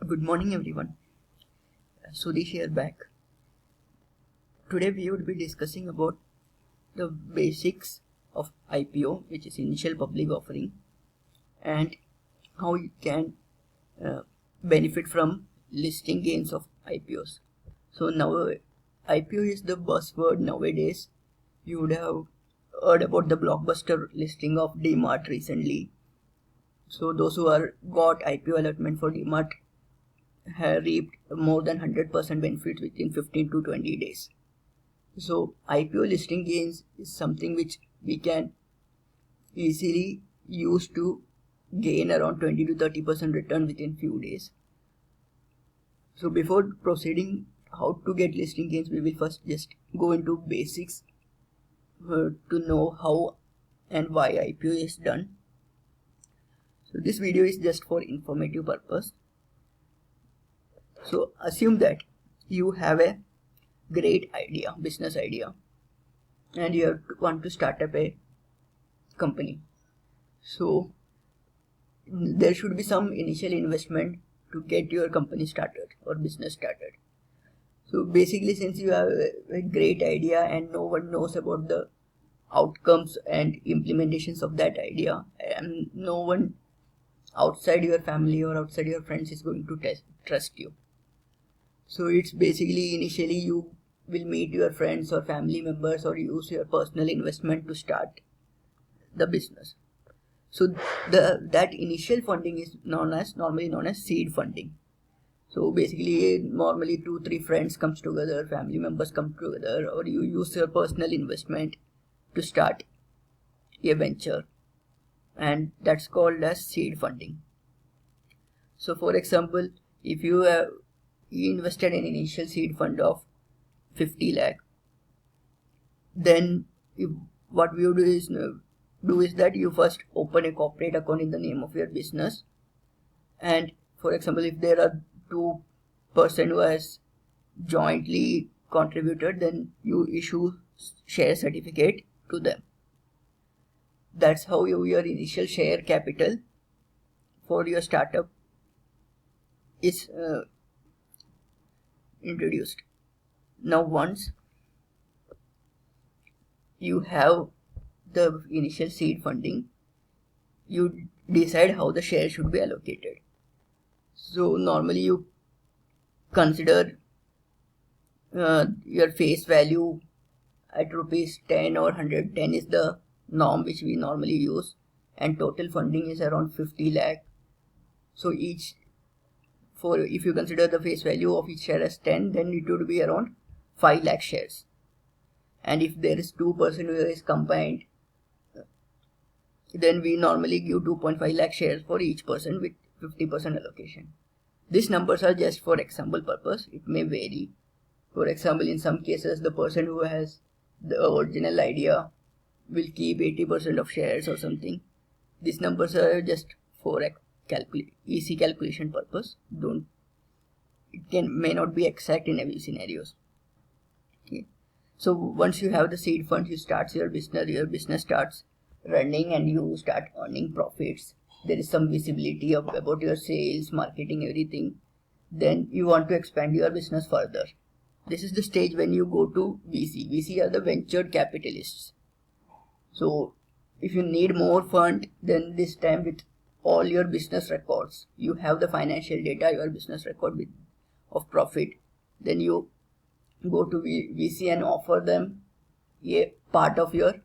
Good morning everyone. Sudesh here back. Today we would be discussing about the basics of IPO, which is initial public offering, and how you can benefit from listing gains of IPOs. So now IPO is the buzzword nowadays. You would have heard about the blockbuster listing of DMart recently. So those who are got IPO allotment for DMart have reaped more than 100% benefits within 15 to 20 days. So IPO listing gains is something which we can easily use to gain around 20 to 30% return within few days. So before proceeding how to get listing gains, we will first just go into basics to know how and why IPO is done. So this video is just for informative purpose. So assume that you have a great idea, business idea, and you want to start up a company. So there should be some initial investment to get your company started or business started. So basically, since you have a great idea and no one knows about the outcomes and implementations of that idea, and no one outside your family or outside your friends is going to trust you. So it's basically initially you will meet your friends or family members or use your personal investment to start the business. So that initial funding is normally known as seed funding. So basically normally 2-3 friends comes together, family members come together, or you use your personal investment to start a venture, and that's called as seed funding. So for example, if you invested in initial seed fund of 50 lakh, then what we would do is that you first open a corporate account in the name of your business, and for example if there are 2 person who has jointly contributed, then you issue share certificate to them. That's how your initial share capital for your startup is introduced. Now once you have the initial seed funding, you decide how the share should be allocated. So normally you consider your face value at rupees 10 or 110 is the norm which we normally use, and total funding is around 50 lakh. So if you consider the face value of each share as 10, then it would be around 5 lakh shares. And if there is 2 person who is combined, then we normally give 2.5 lakh shares for each person with 50% allocation. These numbers are just for example purpose. It may vary. For example, in some cases the person who has the original idea will keep 80% of shares or something. These numbers are just for easy calculation purpose. May not be exact in every scenarios. Okay. So once you have the seed fund, you start your business starts running and you start earning profits. There is some visibility about your sales, marketing, everything. Then you want to expand your business further. This is the stage when you go to VC. VC are the ventured capitalists. So if you need more fund, then this time with all your business records, you have the financial data, your business record of profit, then you go to VC and offer them a part of your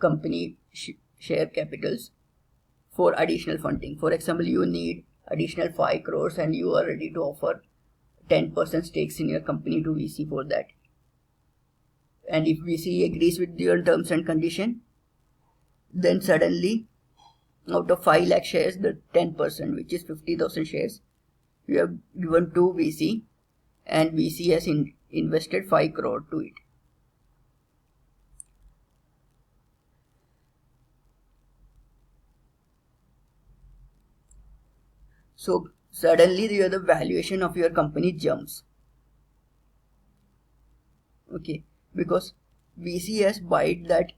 company share capitals for additional funding. For example, you need additional 5 crores and you are ready to offer 10% stakes in your company to VC for that. And if VC agrees with your terms and condition, then suddenly out of 5 lakh shares, the 10%, which is 50,000 shares, you have given to VC, and VC has invested 5 crore to it. So suddenly the valuation of your company jumps. Okay, because VC has bought that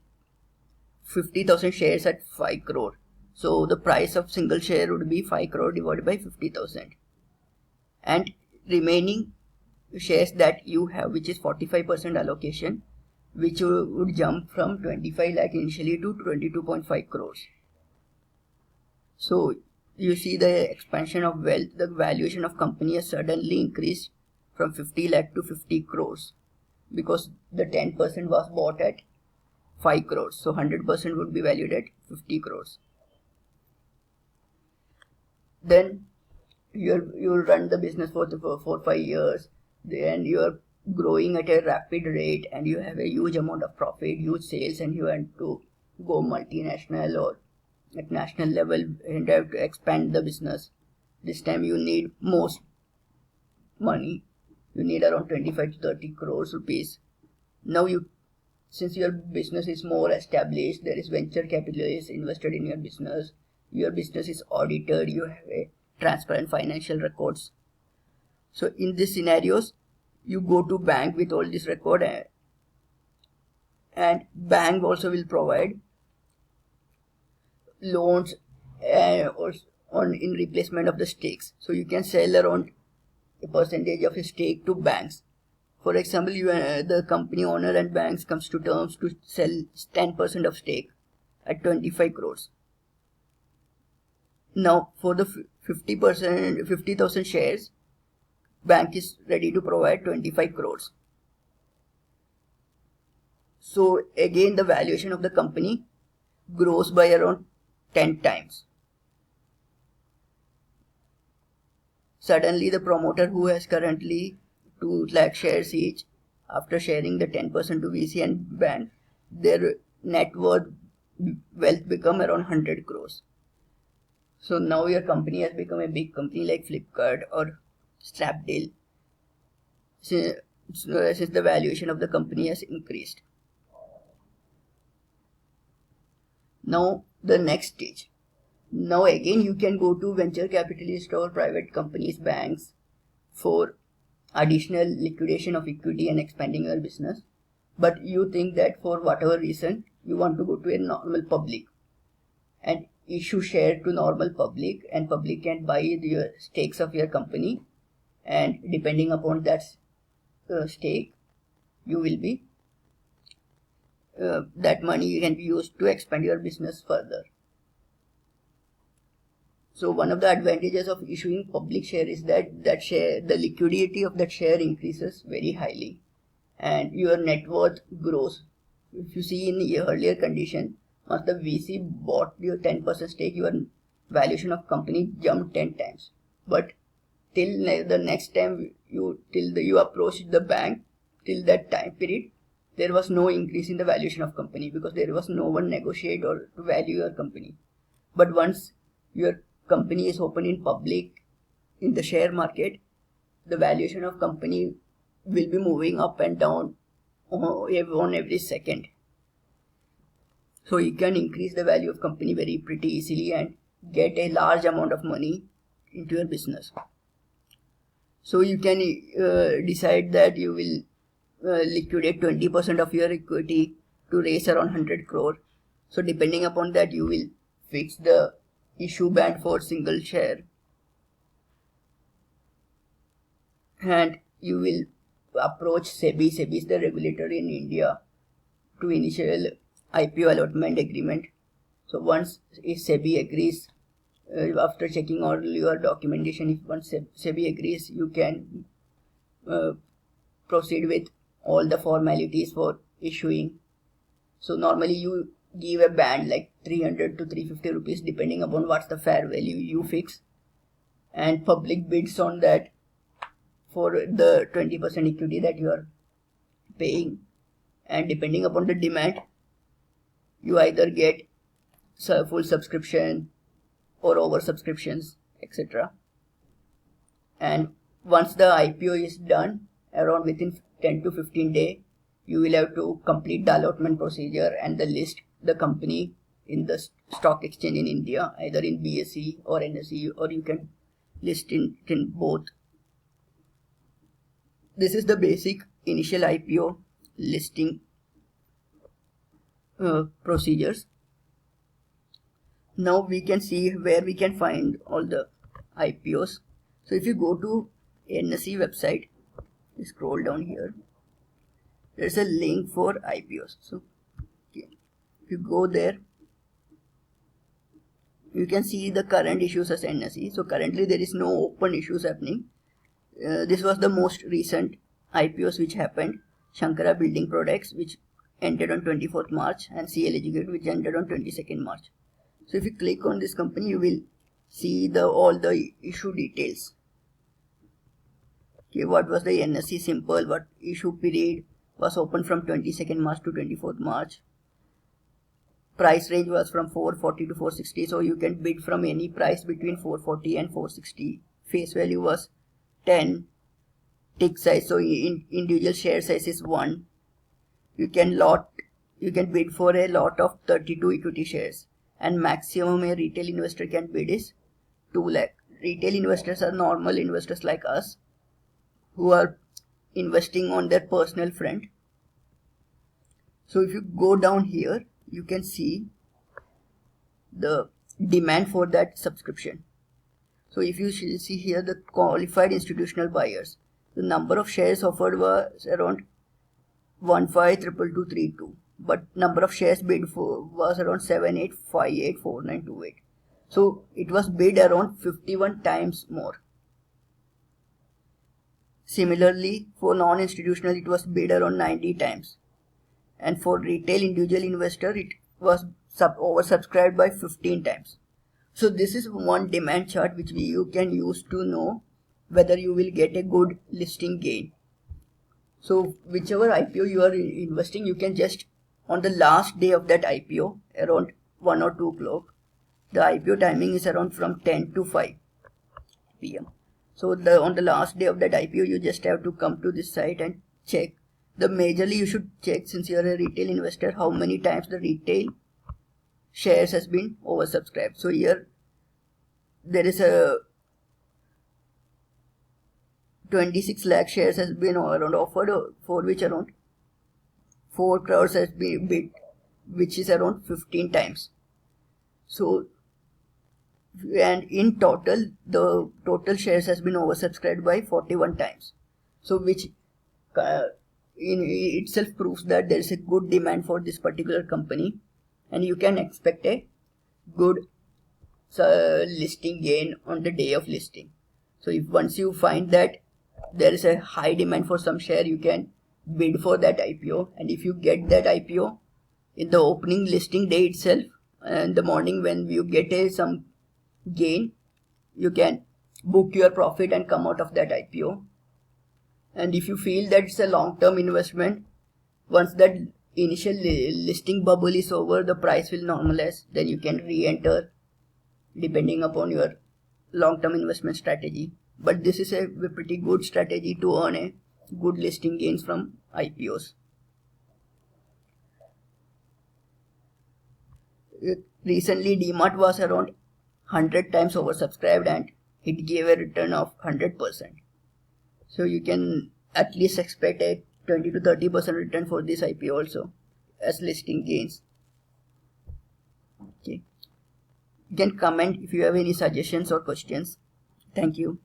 50,000 shares at 5 crore. So the price of single share would be 5 crore divided by 50,000. and remaining shares that you have, which is 45% allocation, which would jump from 25 lakh initially to 22.5 crores. So you see the expansion of wealth. The valuation of company has suddenly increased from 50 lakh to 50 crores because the 10% was bought at 5 crores. So 100% would be valued at 50 crores. Then you'll run the business for 4-5 years. Then you are growing at a rapid rate and you have a huge amount of profit, huge sales, and you want to go multinational or at national level and have to expand the business. This time you need most money. You need around 25 to 30 crores rupees. Now since your business is more established, there is venture capitalists invested in your business is audited, you have a transparent financial records. So in these scenarios, you go to bank with all this record, and bank also will provide loans in replacement of the stakes. So you can sell around a percentage of a stake to banks. For example, the company owner and banks comes to terms to sell 10% of stake at 25 crores. Now for the 50,000 shares, bank is ready to provide 25 crores. So again, the valuation of the company grows by around 10 times. Suddenly the promoter, who has currently 2 lakh shares each, after sharing the 10% to VC and bank, their net worth wealth become around 100 crores. So now your company has become a big company like Flipkart or Snapdeal, since the valuation of the company has increased. Now the next stage. Now again you can go to venture capitalists or private companies, banks, for additional liquidation of equity and expanding your business. But you think that for whatever reason you want to go to a normal public and issue share to normal public, and public can buy the stakes of your company, and depending upon that stake, you will be that money can be used to expand your business further. So one of the advantages of issuing public share is that the liquidity of that share increases very highly and your net worth grows. If you see in the earlier condition, once the VC bought your 10% stake, your valuation of company jumped 10 times. But till the next time you approached the bank, till that time period, there was no increase in the valuation of company because there was no one negotiate or to value your company. But once your company is open in public in the share market, the valuation of company will be moving up and down on every second. So you can increase the value of company pretty easily and get a large amount of money into your business. So you can decide that you will liquidate 20% of your equity to raise around 100 crore. So depending upon that, you will fix the issue band for single share, and you will approach SEBI. SEBI is the regulator in India to initial IPO allotment agreement. So once SEBI agrees, after checking all your documentation, if once SEBI agrees, you can proceed with all the formalities for issuing. So normally you give a band like 300 to 350 rupees depending upon what's the fair value you fix, and public bids on that for the 20% equity that you are paying, and depending upon the demand, you either get full subscription or over subscriptions, etc. And once the IPO is done, around within 10 to 15 days, you will have to complete the allotment procedure and list the company in the stock exchange in India, either in BSE or NSE, or you can list in both. This is the basic initial IPO listing procedures. Now we can see where we can find all the IPOs. So if you go to NSE website. Scroll down here. There's a link for IPOs. So if you go there, you can see the current issues as NSE. So currently there is no open issues happening. This was the most recent IPOs which happened. Shankara Building Products, which ended on 24th March, and CL Educate, which ended on 22nd March. So if you click on this company, you will see all the issue details. Okay, what was the NSE symbol, what issue period was open from 22nd March to 24th March. Price range was from 440 to 460, so you can bid from any price between 440 and 460. Face value was 10. Tick size, so individual share size is 1. You can bid for a lot of 32 equity shares, and maximum a retail investor can bid is 2 lakh. Retail investors are normal investors like us who are investing on their personal front. So if you go down here, you can see the demand for that subscription. So if you see here the qualified institutional buyers, the number of shares offered was around 152232, but number of shares bid for was around 78584928. So it was bid around 51 times more. Similarly, for non-institutional it was bid around 90 times, and for retail individual investor it was oversubscribed by 15 times. So this is one demand chart which you can use to know whether you will get a good listing gain. So whichever IPO you are investing, you can just on the last day of that IPO, around 1 or 2 o'clock, the IPO timing is around from 10 to 5 PM. So on the last day of that IPO, you just have to come to this site and check. Majorly you should check, since you are a retail investor, how many times the retail shares has been oversubscribed. So here there is a 26 lakh shares has been around offered, for which around 4 crores has been bid, which is around 15 times. So, and in total, the total shares has been oversubscribed by 41 times. So which in itself proves that there is a good demand for this particular company, and you can expect a good listing gain on the day of listing. So if once you find that there is a high demand for some share, you can bid for that IPO, and if you get that IPO in the opening listing day itself, and the morning when you get some gain, you can book your profit and come out of that IPO. And if you feel that it's a long-term investment, once that initial listing bubble is over, the price will normalize, then you can re-enter depending upon your long-term investment strategy. But this is a pretty good strategy to earn a good listing gains from IPOs. Recently DMart was around 100 times oversubscribed and it gave a return of 100%. So you can at least expect a 20 to 30% return for this IPO also as listing gains. Okay. You can comment if you have any suggestions or questions. Thank you.